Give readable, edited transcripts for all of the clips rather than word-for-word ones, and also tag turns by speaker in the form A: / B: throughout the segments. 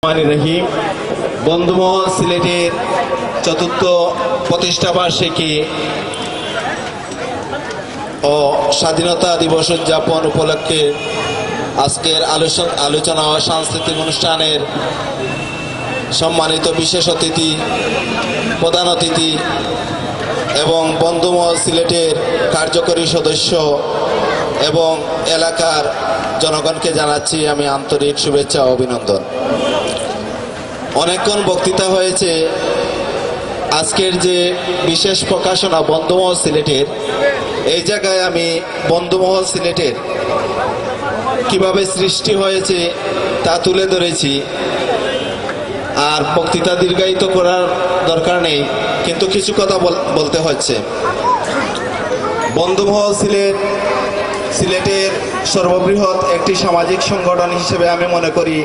A: রহিম বন্ধুমহল সিলেটের চতুর্থ প্রতিষ্ঠা বার্ষিকী ও স্বাধীনতা দিবস উদযাপন উপলক্ষে আজকের আলোচনা ও সাংস্কৃতিক অনুষ্ঠানের সম্মানিত বিশেষ অতিথি, প্রধান অতিথি এবং বন্ধুমহল সিলেটের কার্যকরী সদস্য এবং এলাকার জনগণকে জানাচ্ছি আমি আন্তরিক শুভেচ্ছা ও অভিনন্দন। অনেকক্ষণ বক্তৃতা হয়েছে। আজকের যে বিশেষ প্রকাশনা বন্ধুমহল সিলেটের, এই জায়গায় আমি বন্ধুমহল সিলেটের কিভাবে সৃষ্টি হয়েছে তা তুলে ধরেছি। আর বক্তৃতা দীর্ঘায়িত করার দরকার নেই, কিন্তু কিছু কথা বলতে হচ্ছে। বন্ধুমহল সিলেটের সর্ববৃহৎ একটি সামাজিক সংগঠন হিসেবে আমি মনে করি,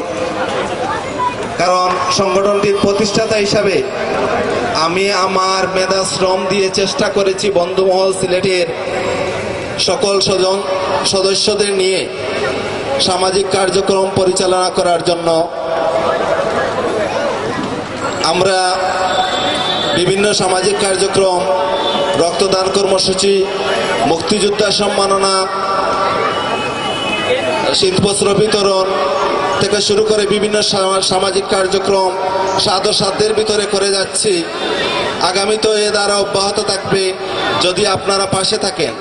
A: কারণ সংগঠনটির প্রতিষ্ঠাতা হিসাবে আমি আমার মেধা শ্রম দিয়ে চেষ্টা করেছি বন্ধুমহল সিলেটের সকল সদস্যদের নিয়ে সামাজিক কার্যক্রম পরিচালনা করার জন্য। আমরা বিভিন্ন সামাজিক কার্যক্রম, রক্তদান কর্মসূচি, মুক্তিযোদ্ধা সম্মাননা, শীতবস্ত্র বিতরণ থেকে শুরু করে বিভিন্ন সামাজিক কার্যক্রম সাধ্যের ভিতরে করে যাচ্ছি। আগামীতেও এ দ্বারা অব্যাহত থাকবে যদি আপনারা পাশে থাকেন।